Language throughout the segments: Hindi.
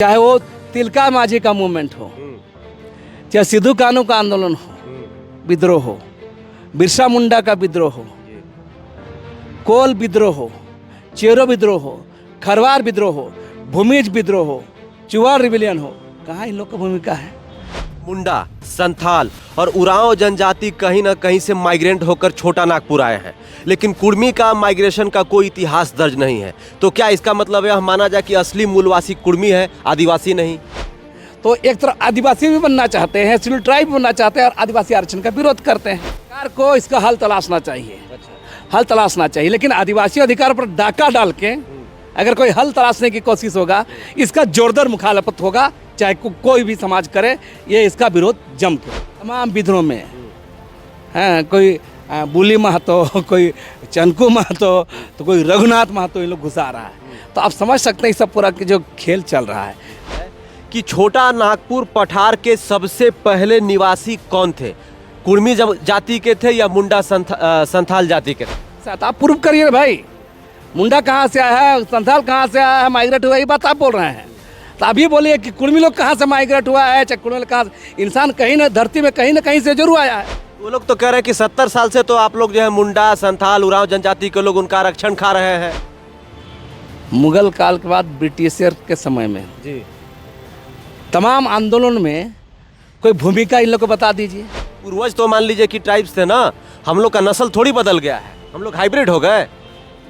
चाहे वो तिलका माझी का मूवमेंट हो, चाहे सिद्धू कानू का आंदोलन हो, विद्रोह हो, बिरसा मुंडा का विद्रोह हो, कोल विद्रोह हो, चेरो विद्रोह हो, खरवार विद्रोह हो, भूमिज विद्रोह हो, चुवार रिविलियन हो, कहाँ इन लोग की भूमिका है? मुंडा, संथाल और उरांव जनजाति कहीं ना कहीं से माइग्रेंट होकर छोटा नागपुर आए हैं, लेकिन कुर्मी का माइग्रेशन का कोई इतिहास दर्ज नहीं है। तो क्या इसका मतलब है माना जाए कि असली मूलवासी कुर्मी है, आदिवासी नहीं? तो एक तरफ आदिवासी भी बनना चाहते हैं, शेड्यूल ट्राइब भी बनना चाहते हैं और आदिवासी आरक्षण का विरोध करते हैं। सरकार को इसका हल तलाशना चाहिए, हल तलाशना चाहिए, लेकिन आदिवासी अधिकार पर डाका डाल के अगर कोई हल तलाशने की कोशिश होगा, इसका जोरदार मुखालफत होगा, चाहे कोई भी समाज करे, ये इसका विरोध जम के तमाम विद्रोह में हैं। कोई बुली महतो, कोई चनकू महतो, तो कोई रघुनाथ महतो, ये लोग घुसा रहा है। तो आप समझ सकते हैं सब पूरा जो खेल चल रहा है कि छोटा नागपुर पठार के सबसे पहले निवासी कौन थे? कुर्मी जाति के थे या मुंडा संथाल जाति के थे? आप प्रूव करिए भाई, मुंडा कहाँ से आया है, संथाल कहाँ से आया है, माइग्रेट हुआ, ये बात आप बोल रहे हैं। तो आप ये बोलिए कि कुर्मी लोग कहाँ से माइग्रेट हुआ है, चाहे कुर्मी लोग कहाँ से, इंसान कहीं ना धरती में कहीं ना कहीं से जरूर आया है। वो लोग तो कह रहे हैं कि 70 साल से तो आप लोग जो है मुंडा, संथाल, उरांव जनजाति के लोग उनका आरक्षण खा रहे हैं। मुगल काल के बाद ब्रिटिशर के समय में जी, तमाम आंदोलन में कोई भूमिका इन लोग को बता दीजिए। पूर्वज तो मान लीजिए कि ट्राइब्स थे ना, हम लोग का नस्ल थोड़ी बदल गया है, हम लोग हाइब्रिड हो गए।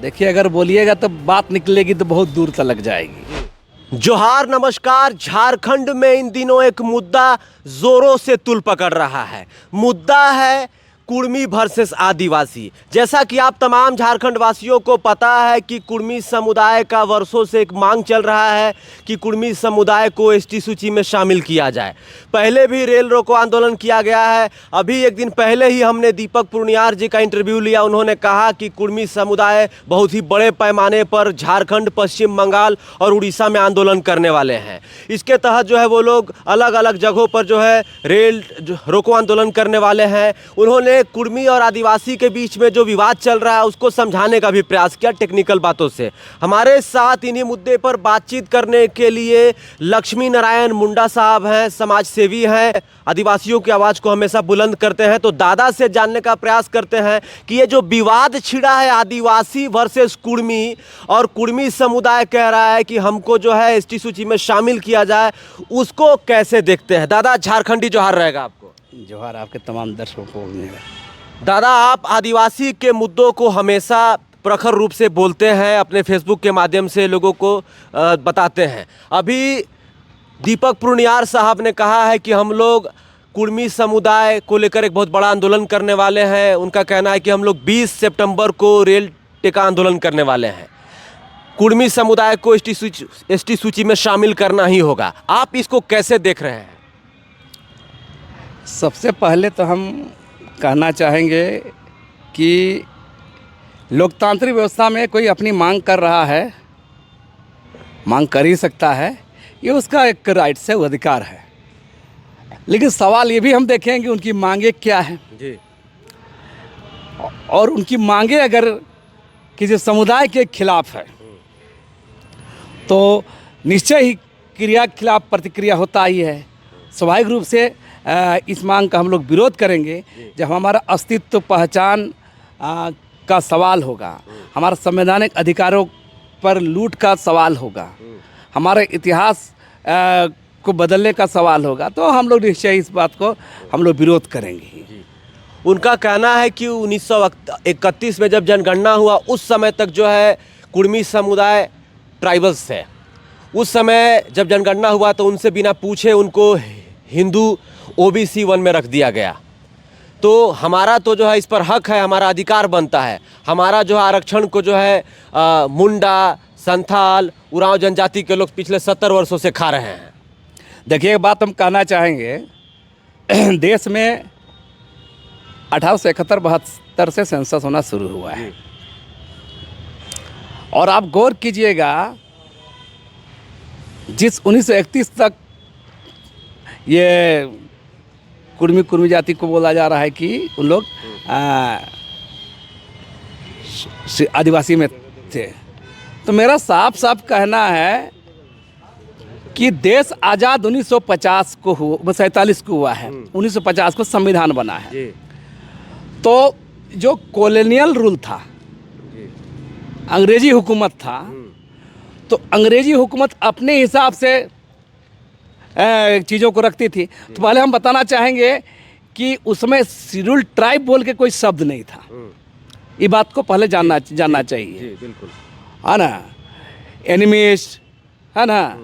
देखिए, अगर बोलिएगा तो बात निकलेगी तो बहुत दूर तक लग जाएगी। जोहार, नमस्कार। झारखंड में इन दिनों एक मुद्दा जोरों से तुल पकड़ रहा है। मुद्दा है कुर्मी वर्सेस आदिवासी। जैसा कि आप तमाम झारखंड वासियों को पता है कि कुर्मी समुदाय का वर्षों से एक मांग चल रहा है कि कुर्मी समुदाय को एसटी सूची में शामिल किया जाए। पहले भी रेल रोको आंदोलन किया गया है। अभी एक दिन पहले ही हमने दीपक पुनियार जी का इंटरव्यू लिया। उन्होंने कहा कि कुर्मी समुदाय बहुत ही बड़े पैमाने पर झारखंड, पश्चिम बंगाल और उड़ीसा में आंदोलन करने वाले हैं। इसके तहत जो है वो लोग अलग अलग जगहों पर जो है रेल रोको आंदोलन करने वाले हैं। उन्होंने कुर्मी और आदिवासी के बीच में जो विवाद चल रहा है उसको समझाने का भी प्रयास किया टेक्निकल बातों से। हमारे साथ इन्हीं मुद्दे पर बातचीत करने के लिए लक्ष्मी नारायण मुंडा साहब हैं, समाज सेवी हैं, आदिवासियों की आवाज़ को हमेशा बुलंद करते हैं। तो दादा से जानने का प्रयास करते हैं कि ये जो विवाद छिड़ा है आदिवासी वर्सेस कुर्मी, और कुर्मी समुदाय कह रहा है कि हमको जो है एसटी सूची में शामिल किया जाए, उसको कैसे देखते हैं? दादा, झारखंडी जोहार रहेगा आपको। जोहार आपके तमाम दर्शकों को मेरा। दादा, आप आदिवासी के मुद्दों को हमेशा प्रखर रूप से बोलते हैं, अपने फेसबुक के माध्यम से लोगों को बताते हैं। अभी दीपक पुनियार साहब ने कहा है कि हम लोग कुर्मी समुदाय को लेकर एक बहुत बड़ा आंदोलन करने वाले हैं। उनका कहना है कि हम लोग 20 सितंबर को रेल टेका आंदोलन करने वाले हैं। कुर्मी समुदाय को एसटी सूची में शामिल करना ही होगा। आप इसको कैसे देख रहे हैं? सबसे पहले तो हम कहना चाहेंगे कि लोकतांत्रिक व्यवस्था में कोई अपनी मांग कर रहा है, मांग कर ही सकता है, ये उसका एक राइट्स है, वो अधिकार है। लेकिन सवाल ये भी हम देखें कि उनकी मांगे क्या हैं जी, और उनकी मांगे अगर किसी समुदाय के खिलाफ है तो निश्चय ही क्रिया के खिलाफ प्रतिक्रिया होता ही है। स्वाभाविक रूप से इस मांग का हम लोग विरोध करेंगे जब हमारा अस्तित्व, पहचान का सवाल होगा, हमारा संवैधानिक अधिकारों पर लूट का सवाल होगा, हमारे इतिहास को बदलने का सवाल होगा, तो हम लोग निश्चय इस बात को हम लोग विरोध करेंगे। उनका कहना है कि 1931 में जब जनगणना हुआ उस समय तक जो है कुर्मी समुदाय ट्राइबल्स है। उस समय जब जनगणना हुआ तो उनसे बिना पूछे उनको हिंदू OBC 1 में रख दिया गया। तो हमारा तो जो है इस पर हक है, हमारा अधिकार बनता है। हमारा जो आरक्षण को जो है मुंडा, संथाल, उरांव जनजाति के लोग पिछले 70 वर्षों से खा रहे हैं। देखिए, एक बात हम कहना चाहेंगे, देश में 1871-72 से सेंसस होना शुरू हुआ है, और आप गौर कीजिएगा जिस 1931 तक ये कुर्मी जाति को बोला जा रहा है कि उन लोग आदिवासी में थे, तो मेरा साफ साफ कहना है कि देश आज़ाद 1950 को 47 को हुआ है, 1950 को संविधान बना है। जी तो जो कॉलोनियल रूल था, अंग्रेजी हुकूमत था, तो अंग्रेजी हुकूमत अपने हिसाब से चीज़ों को रखती थी। तो पहले हम बताना चाहेंगे कि उसमें शेड्यूल ट्राइब बोल के कोई शब्द नहीं था। ये बात को पहले जानना चाहिए। जी बिल्कुल। है ना, एनिमिस्ट, है ना,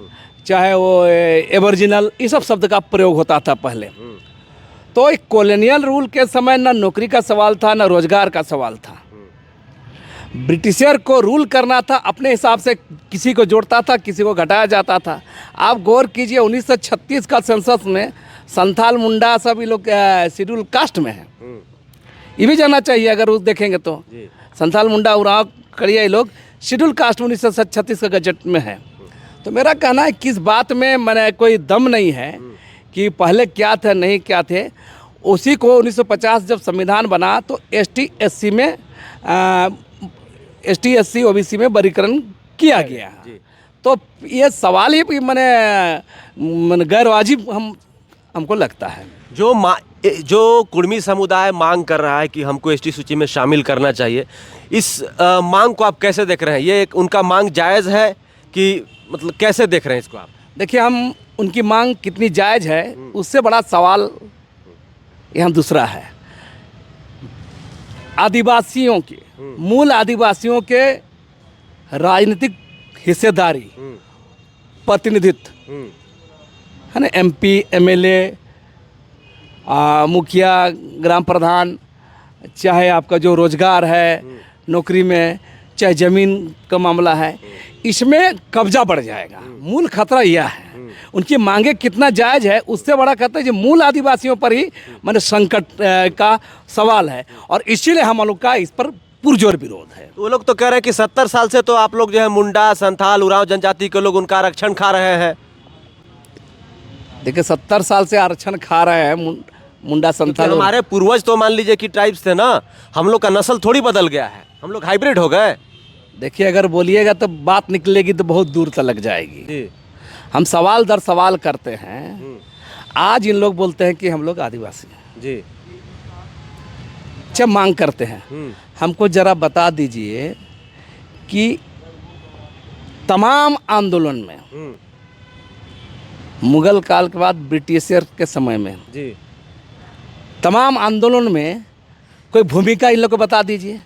चाहे वो एबोरिजिनल, ये सब शब्द का प्रयोग होता था पहले। तो एक कॉलोनियल रूल के समय ना नौकरी का सवाल था, ना रोजगार का सवाल था। ब्रिटिशर को रूल करना था, अपने हिसाब से किसी को जोड़ता था, किसी को घटाया जाता था। आप गौर कीजिए 1936 का सेंसस में संथाल, मुंडा सब ये लोग शेड्यूल कास्ट में है। ये भी जानना चाहिए, अगर उस देखेंगे तो संथाल, मुंडा, उरांव, कड़िया, ये लोग शेड्यूल कास्ट 1936 का गजट में है। तो मेरा कहना है कि इस बात में मैंने कोई दम नहीं है कि पहले क्या थे नहीं क्या थे। उसी को 1950 जब संविधान बना तो ST SC में ST SC OBC में वर्गीकरण किया गया। तो ये सवाल ही मैंने गैर वाजिब हमको लगता है। जो कुर्मी समुदाय मांग कर रहा है कि हमको ST सूची में शामिल करना चाहिए, इस मांग को आप कैसे देख रहे हैं? ये उनका मांग जायज़ है कि मतलब कैसे देख रहे हैं इसको आप? देखिए, हम उनकी मांग कितनी जायज़ है उससे बड़ा सवाल यहाँ दूसरा है। आदिवासियों के, मूल आदिवासियों के राजनीतिक हिस्सेदारी, प्रतिनिधित्व, है ना, MP MLA, मुखिया, ग्राम प्रधान, चाहे आपका जो रोजगार है नौकरी में, चाहे ज़मीन का मामला है, इसमें कब्जा बढ़ जाएगा। मूल खतरा यह है। उनकी मांगे कितना जायज़ है उससे बड़ा खतरा जो मूल आदिवासियों पर ही संकट का सवाल है, और इसीलिए हम लोग का इस पर पुरजोर विरोध है। वो लोग तो कह रहे हैं कि 70 साल से तो आप लोग जो है मुंडा, संथाल, उरांव जनजाति के लोग उनका आरक्षण खा रहे हैं। देखिए, 70 साल से आरक्षण खा रहे हैं मुंडा, संथाल। हमारे पूर्वज तो मान लीजिए कि ट्राइब्स थे ना, हम लोग का नस्ल थोड़ी बदल गया है, हम लोग हाइब्रिड हो गए। देखिए, अगर बोलिएगा तो बात निकलेगी तो बहुत दूर तक लग जाएगी। जी। हम सवाल दर सवाल करते हैं। आज इन लोग बोलते हैं कि हम लोग आदिवासी हैं। जी। जब मांग करते हैं, हमको जरा बता दीजिए कि तमाम आंदोलन में, मुगल काल के बाद ब्रिटिशर के समय में, जी, तमाम आंदोलन में कोई भूमिका इन लोग को बता दीजिए।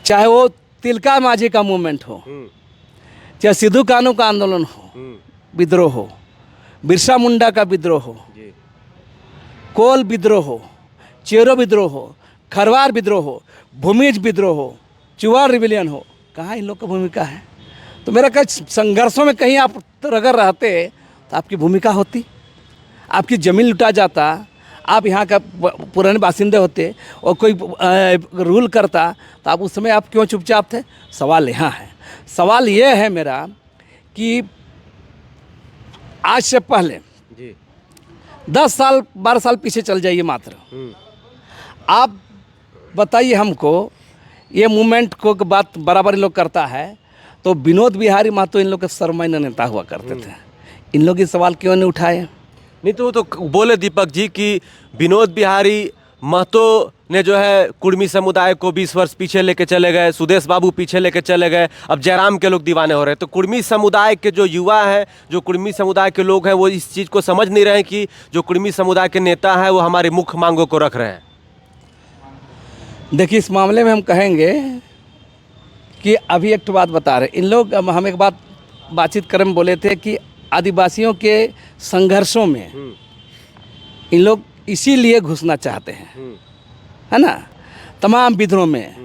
चाहे वो तिलका माझी का मूवमेंट हो, चाहे सिद्धू कानू का आंदोलन हो, विद्रोह हो, बिरसा मुंडा का विद्रोह हो, कोल विद्रोह हो, चेरो विद्रोह हो, खरवार विद्रोह हो, भूमिज विद्रोह हो, चुवार रिविलियन हो, कहाँ इन लोग का भूमिका है? तो मेरा कई संघर्षों में कहीं आप अगर रहते तो आपकी भूमिका होती, आपकी ज़मीन लुटा जाता, आप यहाँ का पुराने बासिंदे होते और कोई रूल करता, तो आप उस समय आप क्यों चुपचाप थे? सवाल यहाँ है। सवाल ये है मेरा कि आज से पहले 10 साल 12 साल पीछे चल जाइए मात्र, आप बताइए हमको, ये मूवमेंट को बात बराबर इन लोग करता है तो विनोद बिहारी महतो इन लोग के सर्वमान्य नेता हुआ करते थे। इन लोग ये सवाल क्यों नहीं उठाए? नहीं तो वो तो बोले दीपक जी कि विनोद बिहारी महतो ने जो है कुर्मी समुदाय को 20 वर्ष पीछे लेके चले गए, सुदेश बाबू पीछे लेके चले गए, अब जयराम के लोग दीवाने हो रहे हैं। तो कुर्मी समुदाय के जो युवा हैं, जो कुर्मी समुदाय के लोग हैं, वो इस चीज़ को समझ नहीं रहे हैं कि जो कुर्मी समुदाय के नेता हैं वो हमारी मुख्य मांगों को रख रहे हैं। देखिए, इस मामले में हम कहेंगे कि अभी एक बात बता रहे इन लोग, हम एक बातचीत कर बोले थे कि आदिवासियों के संघर्षों में इन लोग इसीलिए घुसना चाहते हैं, है ना, तमाम विद्रोह में।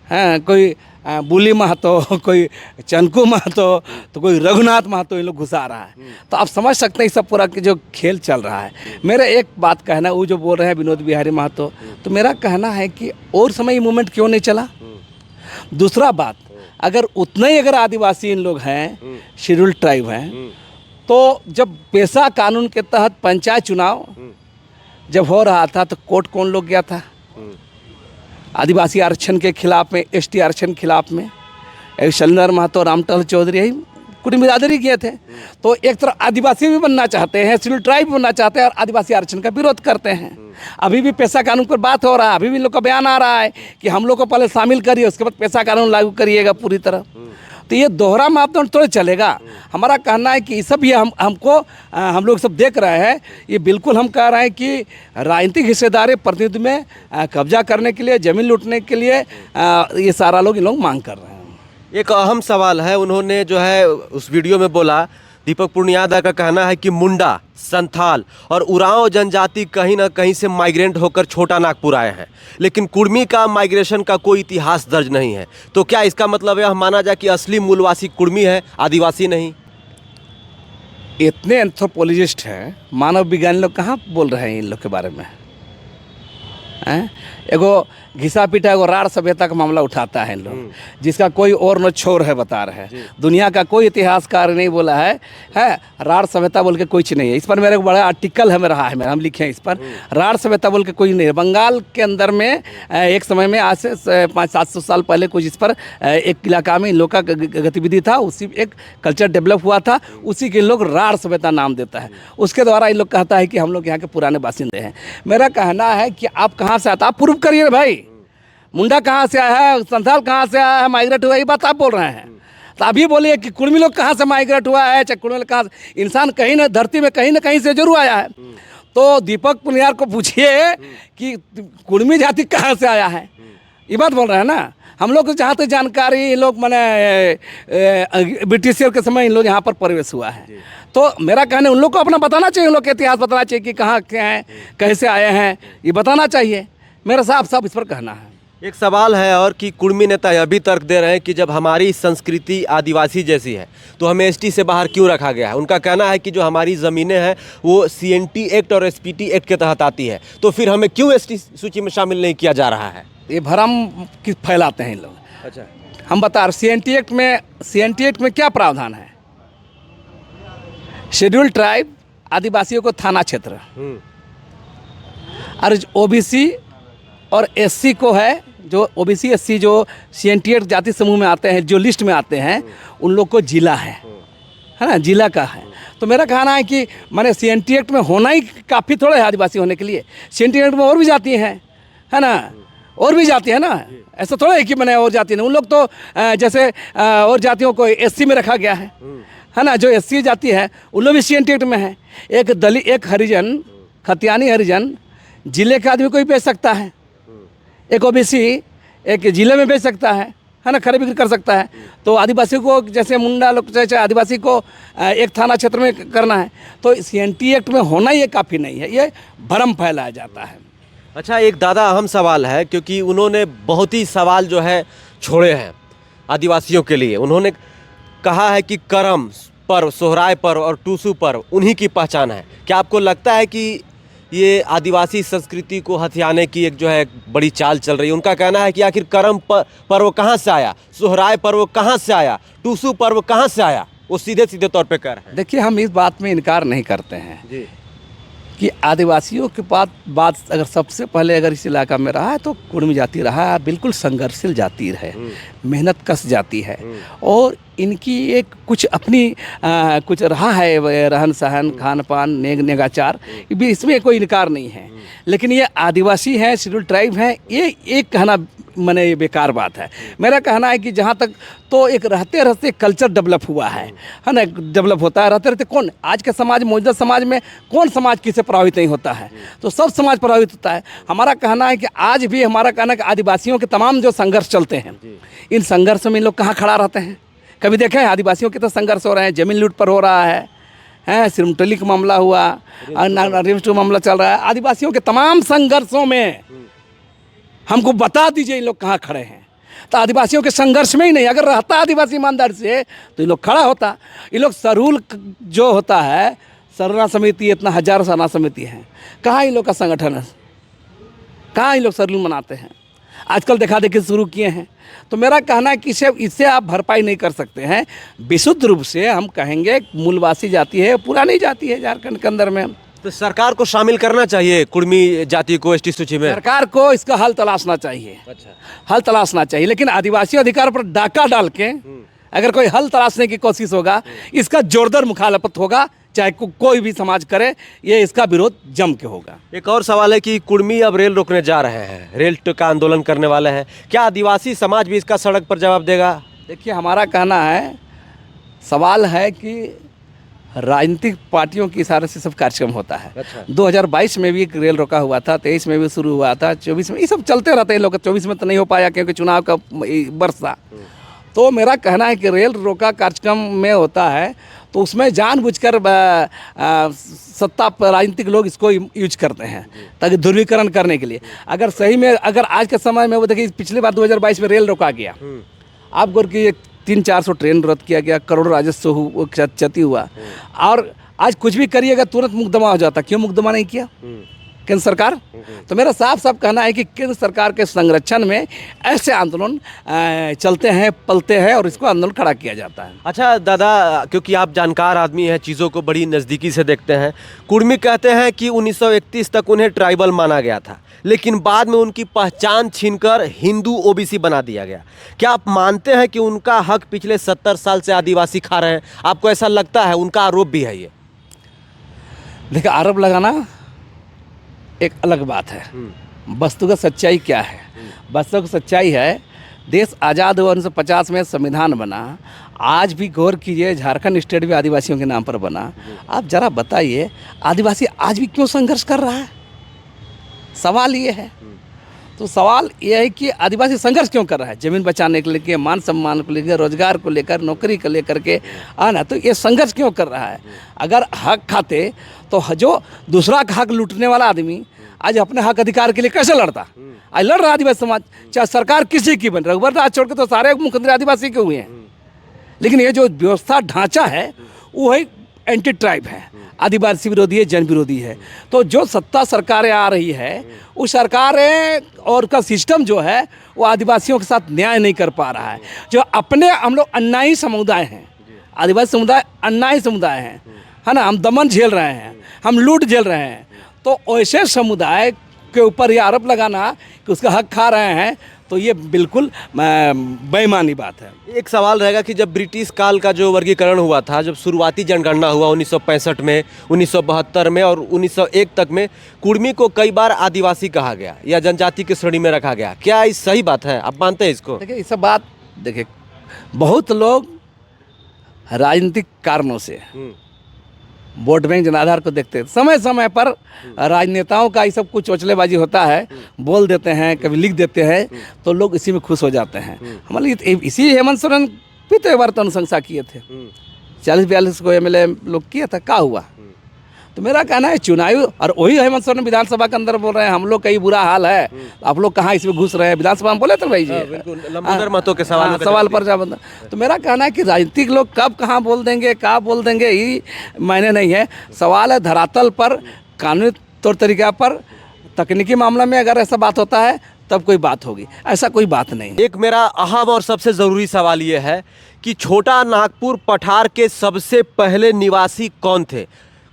हैं, कोई बुली महतो, कोई चनकू महतो, तो कोई रघुनाथ महतो, इन लोग घुसा रहा है। तो आप समझ सकते हैं सब पूरा जो खेल चल रहा है। मेरा एक बात कहना, वो जो बोल रहे हैं विनोद बिहारी महतो, तो मेरा कहना है कि और समय ये मूवमेंट क्यों नहीं चला? दूसरा बात, अगर उतना ही अगर आदिवासी इन लोग हैं, शेड्यूल ट्राइब हैं, तो जब पेशा कानून के तहत पंचायत चुनाव जब हो रहा था तो कोर्ट कौन लोग गया था? आदिवासी आरक्षण के खिलाफ में, ST आरक्षण के खिलाफ में शैलेंद्र महतो, रामटहल चौधरी, यही कुटुंब बिरादरी किए थे। तो एक तरफ आदिवासी भी बनना चाहते हैं, शेड्यूल ट्राइब बनना चाहते हैं और आदिवासी आरक्षण का विरोध करते हैं। अभी भी पेशा कानून पर बात हो रहा है, अभी भी लोग का बयान आ रहा है कि हम लोग को पहले शामिल करिए, उसके बाद पेशा कानून लागू करिएगा पूरी तरह। तो ये दोहरा मापदंड थोड़े चलेगा। हमारा कहना है कि ये सब ये हम लोग सब देख रहे हैं, ये बिल्कुल हम कह रहे हैं कि राजनीतिक हिस्सेदारी प्रतिनिधि में कब्जा करने के लिए, जमीन लूटने के लिए ये सारा लोग इन लोग मांग कर रहे हैं। एक अहम सवाल है, उन्होंने जो है उस वीडियो में बोला, दीपक पुनियादा का कहना है कि मुंडा, संथाल और उरांव जनजाति कहीं ना कहीं से माइग्रेंट होकर छोटा नागपुर आए हैं, लेकिन कुर्मी का माइग्रेशन का कोई इतिहास दर्ज नहीं है। तो क्या इसका मतलब यह माना जाए कि असली मूलवासी कुर्मी है, आदिवासी नहीं? इतने एंथ्रोपोलॉजिस्ट हैं, मानव विज्ञानी लोग कहाँ बोल रहे हैं इन लोग के बारे में? एगो घिसा पीटा एगो राढ़ सभ्यता का मामला उठाता है इन लोग, जिसका कोई और न छोर है, बता रहे हैं। दुनिया का कोई इतिहासकार नहीं बोला है राढ़ सभ्यता बोल के कुछ नहीं है। इस पर मेरे को बड़ा आर्टिकल है मेरा, हम लिखे हैं इस पर, राढ़ सभ्यता बोल के कोई नहीं है। बंगाल के अंदर में एक समय में आज से 500-700 साल पहले कुछ इस पर एक इलाका में इन लोग का गतिविधि था, उसी एक कल्चर डेवलप हुआ था, उसी के लोग राढ़ सभ्यता नाम देता है। उसके द्वारा इन लोग कहता है कि हम लोग यहाँ के पुराने बासिंदे हैं। मेरा कहना है कि आप कहाँ से आता, आप प्रूव करिए भाई, मुंडा कहाँ से आया है, संथाल कहाँ से आया है, माइग्रेट हुआ, ये बात आप बोल रहे हैं। तो अभी बोलिए कि कुर्मी लोग कहाँ से माइग्रेट हुआ है, चाहे कुर्मी लोग कहाँ से, इंसान कहीं ना धरती में कहीं ना कहीं से जरूर आया है। तो दीपक पुनियार को पूछिए कि कुर्मी जाति कहाँ से आया है, ये बात बोल रहे हैं ना। हम लोग को जहाँ तक जानकारी, ये लोग मैंने ब्रिटिशियर के समय इन लोग यहाँ पर प्रवेश हुआ है। तो मेरा कहना उन लोग को अपना बताना चाहिए, उन लोग का इतिहास बताना चाहिए कि कहाँ के हैं, कैसे आए हैं, ये बताना चाहिए। मेरा साफ इस पर कहना है। एक सवाल है और कि कुर्मी नेता यह भी तर्क दे रहे हैं कि जब हमारी संस्कृति आदिवासी जैसी है तो हमें एसटी से बाहर क्यों रखा गया है। उनका कहना है कि जो हमारी ज़मीनें हैं वो सीएनटी एक्ट और एसपीटी एक्ट के तहत आती है, तो फिर हमें क्यों एसटी सूची में शामिल नहीं किया जा रहा है। ये भ्रम किस फैलाते हैं लोग। अच्छा, हम बता रहे सीएनटी एक्ट में क्या प्रावधान है? शेड्यूल ट्राइब आदिवासियों को थाना क्षेत्र, और ओबीसी और एससी को है, जो ओबीसी एससी जो सीएनटी एक्ट जाति समूह में आते हैं, जो लिस्ट में आते हैं, उन लोग को जिला है ना, जिला का है। तो मेरा कहना है कि मैंने सीएनटी एक्ट में होना ही काफ़ी थोड़ा है आदिवासी होने के लिए। सीएनटी एक्ट में और भी जाती हैं, है ना, और भी जाती है ना, ऐसा थोड़ा है कि मैंने और जाति नहीं। उन लोग तो जैसे और जातियों को एससी में रखा गया है ना, जो एससी जाति है उन लोग भी सीएनटी एक्ट में है। एक हरिजन, खतियानी हरिजन जिले के आदमी को ही बेच सकता है, एक ओबीसी एक जिले में बेच सकता है ना, खरीद बिक्री कर सकता है। तो आदिवासी को, जैसे मुंडा लोग चाहे आदिवासी को एक थाना क्षेत्र में करना है, तो सीएनटी एक्ट में होना ये काफ़ी नहीं है, ये भ्रम फैलाया जाता है। अच्छा, एक दादा अहम सवाल है, क्योंकि उन्होंने बहुत ही सवाल जो है छोड़े हैं आदिवासियों के लिए। उन्होंने कहा है कि करम पर्व, सोहराय पर्व और टूसू पर्व उन्हीं की पहचान है। क्या आपको लगता है कि ये आदिवासी संस्कृति को हथियाने की एक जो है बड़ी चाल चल रही है? उनका कहना है कि आखिर करम पर्व कहाँ से आया, सोहराय पर्व कहाँ से आया, टूसू पर्व कहाँ से आया, वो सीधे सीधे तौर पे कह रहे हैं। देखिए, हम इस बात में इनकार नहीं करते हैं जी कि आदिवासियों के बात अगर सबसे पहले अगर इस इलाका में रहा है तो कुर्मी जाति रहा है। बिल्कुल संघर्षशील जाति है, मेहनत कश जाती है, और इनकी एक कुछ अपनी कुछ रहा है रहन सहन, खान पान, नेगाचार, इसमें कोई इनकार नहीं है। लेकिन ये आदिवासी हैं, शेड्यूल ट्राइब हैं, ये एक कहना मैंने ये बेकार बात है। मेरा कहना है कि जहाँ तक तो एक रहते रहते कल्चर डेवलप हुआ है ना, डेवलप होता है रहते रहते। कौन आज के समाज, मौजूदा समाज में कौन समाज किससे प्रभावित नहीं होता है? तो सब समाज प्रभावित होता है। हमारा कहना है कि आज भी हमारा कहना है कि आदिवासियों के तमाम जो संघर्ष चलते हैं, इन संघर्षों में इन लोग कहाँ खड़ा रहते हैं? कभी देखे हैं आदिवासियों के तो संघर्ष हो रहे हैं, जमीन लूट पर हो रहा है, सिरमटली का मामला हुआ, रिमस्टू मामला चल रहा है। आदिवासियों के तमाम संघर्षों में हमको बता दीजिए इन लोग कहाँ खड़े हैं। तो आदिवासियों के संघर्ष में ही नहीं, अगर रहता आदिवासी ईमानदारी से तो ये लोग खड़ा होता। ये लोग सरूल जो होता है, सरना समिति, इतना हजारों सरना समिति है, कहाँ इन लोग का संगठन है? कहाँ इन लोग सरूल मनाते हैं? आजकल देखा देखी शुरू किए हैं। तो मेरा कहना है कि इससे आप भरपाई नहीं कर सकते हैं। विशुद्ध रूप से हम कहेंगे मूलवासी जाति है, पुरानी जाति है झारखंड के अंदर में। तो सरकार को शामिल करना चाहिए कुर्मी जाति को एसटी सूची में। सरकार को इसका हल तलाशना चाहिए। अच्छा, हल तलाशना चाहिए, लेकिन आदिवासी अधिकार पर डाका डाल के अगर कोई हल तलाशने की कोशिश होगा, इसका जोरदार मुखालफत होगा, चाहे कोई भी समाज करे, ये इसका विरोध जम के होगा। एक और सवाल है कि कुर्मी अब रेल रोकने जा रहे हैं, रेल का आंदोलन करने वाले हैं, क्या आदिवासी समाज भी इसका सड़क पर जवाब देगा? देखिए, हमारा कहना है, सवाल है कि राजनीतिक पार्टियों के इशारे से सब कार्यक्रम होता है। अच्छा। 2022 में भी एक रेल रोका हुआ था, 23 में भी शुरू हुआ था, 24 में, ये सब चलते रहते हैं लोग। 24 में तो नहीं हो पाया क्योंकि चुनाव का वर्ष था। तो मेरा कहना है कि रेल रोका कार्यक्रम में होता है तो उसमें जानबूझकर सत्ता राजनीतिक लोग इसको यूज करते हैं ताकि ध्रुवीकरण करने के लिए। अगर सही में, अगर आज के समय में वो देखिए, पिछली बार 2022 में रेल रोका गया, आप गौर की 300-400 ट्रेन रद्द किया गया, करोड़ों राजस्व क्षति हुआ, और आज कुछ भी करिएगा तुरंत मुकदमा हो जाता। क्यों मुकदमा नहीं किया केंद्र सरकार? तो मेरा साफ साफ कहना है कि केंद्र सरकार के संरक्षण में ऐसे आंदोलन चलते हैं, पलते हैं, और इसको आंदोलन खड़ा किया जाता है। अच्छा दादा, क्योंकि आप जानकार आदमी हैं, चीज़ों को बड़ी नज़दीकी से देखते हैं, कुर्मी कहते हैं कि 1931 तक उन्हें ट्राइबल माना गया था, लेकिन बाद में उनकी पहचान छीनकर हिंदू ओबीसी बना दिया गया। क्या आप मानते हैं कि उनका हक पिछले 70 साल से आदिवासी खा रहे हैं? आपको ऐसा लगता है? उनका आरोप भी है ये। देखिए, आरोप लगाना एक अलग बात है, वस्तुगत सच्चाई क्या है? वस्तुगत सच्चाई है, देश आज़ाद हुआ 1950 में, संविधान बना, आज भी गौर कीजिए झारखंड स्टेट भी आदिवासियों के नाम पर बना। आप जरा बताइए, आदिवासी आज भी क्यों संघर्ष कर रहा है? सवाल ये है। तो सवाल ये है कि आदिवासी संघर्ष क्यों कर रहा है? ज़मीन बचाने को लेकर, मान सम्मान को लेकर, रोजगार को लेकर, नौकरी को लेकर के आना, तो ये संघर्ष क्यों कर रहा है? अगर हक खाते तो जो दूसरा का हक लूटने वाला आदमी आज अपने हक अधिकार के लिए कैसे लड़ता? आज लड़ रहा आदिवासी समाज, चाहे सरकार किसी की बन, रघुवर दास छोड़ के तो सारे मुख्यमंत्री आदिवासी के हुए हैं। लेकिन ये जो व्यवस्था ढांचा है वो है एंटी ट्राइब है, आदिवासी विरोधी है, जन विरोधी है। तो जो सत्ता सरकारें आ रही है, वो सरकारें और का सिस्टम जो है वो आदिवासियों के साथ न्याय नहीं कर पा रहा है। जो अपने हम लोग अन्यायी समुदाय हैं, आदिवासी समुदाय अन्यायी समुदाय हैं, है ना, हम दमन झेल रहे हैं, हम लूट झेल रहे हैं। तो ऐसे समुदाय के ऊपर ये आरोप लगाना कि उसका हक खा रहे हैं, तो ये बिल्कुल बेईमानी बात है। एक सवाल रहेगा कि जब ब्रिटिश काल का जो वर्गीकरण हुआ था, जब शुरुआती जनगणना हुआ 1965 में, 1972 में और 1901 तक में, कुर्मी को कई बार आदिवासी कहा गया या जनजाति की श्रेणी में रखा गया। क्या ये सही बात है? आप मानते हैं इसको? देखिए, ये सब बात, देखिए, बहुत लोग राजनीतिक कारणों से वोट बैंक जनाधार को देखते हैं, समय समय पर राजनेताओं का ये सब कुछ चोचलेबाजी होता है, बोल देते हैं, कभी लिख देते हैं, तो लोग इसी में खुश हो जाते हैं। हमारे इसी हेमंत सोरेन भी तो एक बार तो अनुशंसा किए थे, 40-42 को एमएलए लोग किया था, क्या हुआ? तो मेरा कहना है चुनावी, और वही हेमंत सोरेन विधानसभा के अंदर बोल रहे हैं हम लोग का ही बुरा हाल है, आप लोग कहाँ इसमें घुस रहे हैं? विधानसभा में बोले तो भाई जी, लंबोदर महतो के सवाल पर जा बंदा। तो मेरा कहना है कि राजनीतिक लोग कब कहाँ बोल देंगे, क्या बोल देंगे, ये मायने नहीं है। सवाल है धरातल पर, कानूनी तौर तरीका पर, तकनीकी मामला में अगर ऐसा बात होता है तब कोई बात होगी, ऐसा कोई बात नहीं। एक मेरा अहम और सबसे ज़रूरी सवाल ये है कि छोटा नागपुर पठार के सबसे पहले निवासी कौन थे?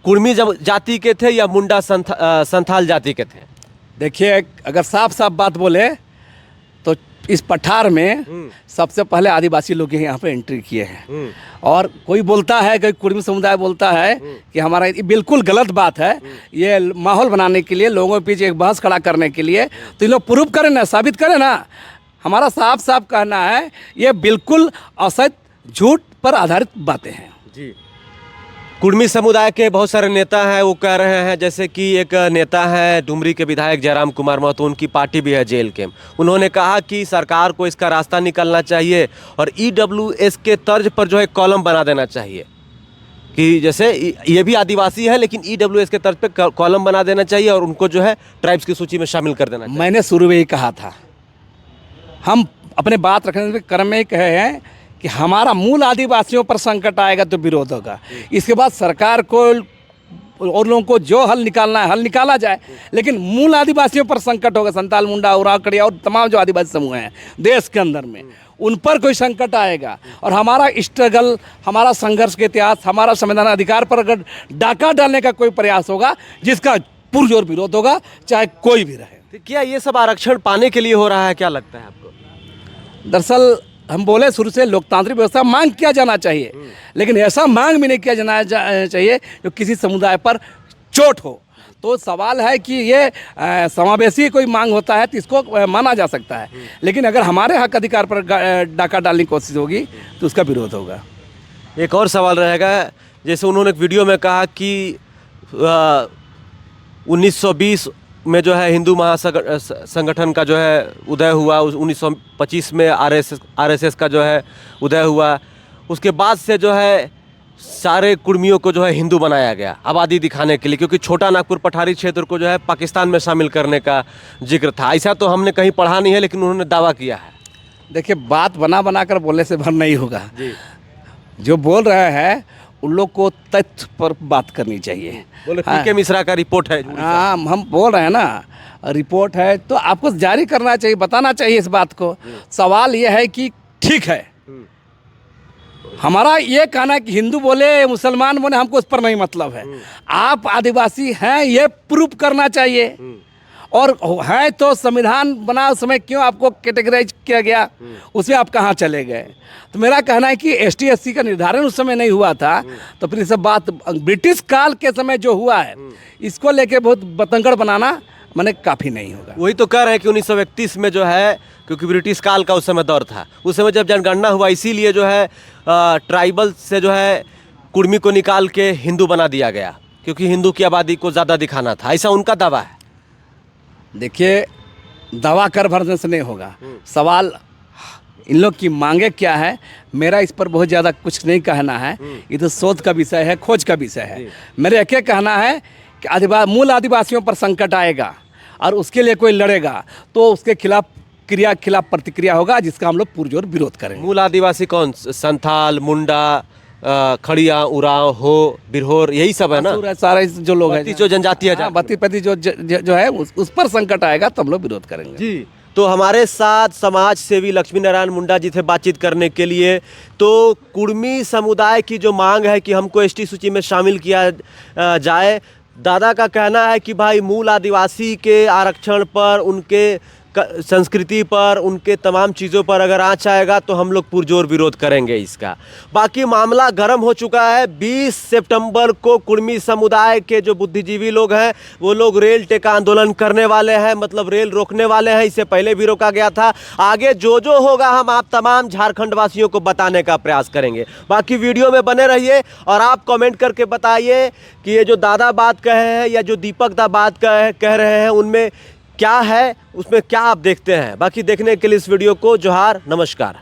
कुर्मी जाति के थे या मुंडा संथाल जाति के थे? देखिए, अगर साफ साफ बात बोले तो इस पठार में सबसे पहले आदिवासी लोग यहाँ पे एंट्री किए हैं। और कोई बोलता है, कोई कुर्मी समुदाय बोलता है कि हमारा, ये बिल्कुल गलत बात है। ये माहौल बनाने के लिए, लोगों के पीछे एक बहस खड़ा करने के लिए, तो इन लोग प्रूव करें ना, साबित करें ना। हमारा साफ साफ कहना है ये बिल्कुल असत्य, झूठ पर आधारित बातें हैं जी। कुर्मी समुदाय के बहुत सारे नेता हैं, वो कह रहे हैं, जैसे कि एक नेता है डुमरी के विधायक जयराम कुमार महतो, उनकी पार्टी भी है जेल के। उन्होंने कहा कि सरकार को इसका रास्ता निकलना चाहिए और ईडब्ल्यूएस के तर्ज पर जो है कॉलम बना देना चाहिए, कि जैसे ये भी आदिवासी है लेकिन ईडब्ल्यूएस के तर्ज पर कॉलम बना देना चाहिए और उनको जो है ट्राइब्स की सूची में शामिल कर देना चाहिए। मैंने शुरू में ही कहा था, हम अपने बात रखने के क्रम में कहे हैं कि हमारा मूल आदिवासियों पर संकट आएगा तो विरोध होगा। इसके बाद सरकार को और लोगों को जो हल निकालना है हल निकाला जाए, लेकिन मूल आदिवासियों पर संकट होगा। संताल, मुंडा, उरांव, कड़िया और तमाम जो आदिवासी समूह हैं देश के अंदर में, उन पर कोई संकट आएगा। और हमारा स्ट्रगल, हमारा संघर्ष के इतिहास, हमारा संविधान अधिकार पर अगर डाका डालने का कोई प्रयास होगा, जिसका पुरजोर विरोध होगा, चाहे कोई भी रहे। क्या ये सब आरक्षण पाने के लिए हो रहा है? क्या लगता है आपको? दरअसल हम बोले शुरू से लोकतांत्रिक व्यवस्था मांग किया जाना चाहिए, लेकिन ऐसा मांग भी नहीं किया जाना चाहिए जो किसी समुदाय पर चोट हो। तो सवाल है कि ये समावेशी कोई मांग होता है तो इसको माना जा सकता है, लेकिन अगर हमारे हक अधिकार पर डाका डालने की कोशिश होगी तो उसका विरोध होगा। एक और सवाल रहेगा, जैसे उन्होंने एक वीडियो में कहा कि 1920 में जो है हिंदू महासंगठन का जो है उदय हुआ, 1925 में आरएसएस का जो है उदय हुआ, उसके बाद से जो है सारे कुर्मियों को जो है हिंदू बनाया गया आबादी दिखाने के लिए, क्योंकि छोटा नागपुर पठारी क्षेत्र को जो है पाकिस्तान में शामिल करने का जिक्र था। ऐसा तो हमने कहीं पढ़ा नहीं है, लेकिन उन्होंने दावा किया है। देखिए, बात बना कर बोलने से भर नहीं होगा जी। जो बोल रहे हैं उन लोग को तथ्य पर बात करनी चाहिए। बोले पीके मिश्रा का रिपोर्ट है। हाँ, हम बोल रहे हैं ना, रिपोर्ट है तो आपको जारी करना चाहिए, बताना चाहिए इस बात को। सवाल ये है कि ठीक है, हमारा ये कहना है कि हिंदू बोले मुसलमान बोले हमको उस पर नहीं मतलब है, आप आदिवासी हैं ये प्रूफ करना चाहिए। और है तो संविधान बना उस समय क्यों आपको कैटेगराइज किया गया, उसमें आप कहाँ चले गए? तो मेरा कहना है कि ST SC का निर्धारण उस समय नहीं हुआ था, तो फिर सब बात ब्रिटिश काल के समय जो हुआ है इसको लेके बहुत बतंगड़ बनाना मैंने काफ़ी नहीं होगा। वही तो कह रहे हैं कि 1931 में जो है, क्योंकि ब्रिटिश काल का उस समय दौर था, उस समय जब जनगणना हुआ इसीलिए जो है ट्राइबल से जो है कुर्मी को निकाल के हिंदू बना दिया गया, क्योंकि हिंदू की आबादी को ज़्यादा दिखाना था, ऐसा उनका दावा है। देखिए, दावा कर भरने से नहीं होगा, सवाल इन लोग की मांगे क्या है। मेरा इस पर बहुत ज़्यादा कुछ नहीं कहना है, ये तो शोध का विषय है, खोज का विषय है। मेरे एक कहना है कि मूल आदिवासियों पर संकट आएगा और उसके लिए कोई लड़ेगा तो उसके खिलाफ खिलाफ प्रतिक्रिया होगा, जिसका हम लोग पुरजोर विरोध करेंगे। मूल आदिवासी कौन? संथाल, मुंडा, खड़िया, उरांव, हो, बिरहोर, यही सब है ना, सारे जो लोग हैं, जो जनजाति है, बत्ती जो है उस पर संकट आएगा तो हम लोग विरोध करेंगे जी। तो हमारे साथ समाज सेवी लक्ष्मी नारायण मुंडा जी थे बातचीत करने के लिए। तो कुर्मी समुदाय की जो मांग है कि हमको ST सूची में शामिल किया जाए, दादा का कहना है कि भाई मूल आदिवासी के आरक्षण पर, उनके संस्कृति पर, उनके तमाम चीज़ों पर अगर आँच आएगा तो हम लोग पुरजोर विरोध करेंगे इसका। बाकी मामला गर्म हो चुका है। 20 सितंबर को कुर्मी समुदाय के जो बुद्धिजीवी लोग हैं वो लोग रेल टेका आंदोलन करने वाले हैं, मतलब रेल रोकने वाले हैं। इससे पहले भी रोका गया था। आगे जो होगा हम आप तमाम झारखंड वासियों को बताने का प्रयास करेंगे। बाकी वीडियो में बने रहिए और आप कमेंट करके बताइए कि ये जो दादा बात कहे हैं या जो दीपक दा बात कह रहे हैं उनमें क्या है, उसमें क्या आप देखते हैं। बाकी देखने के लिए इस वीडियो को जोहार, नमस्कार।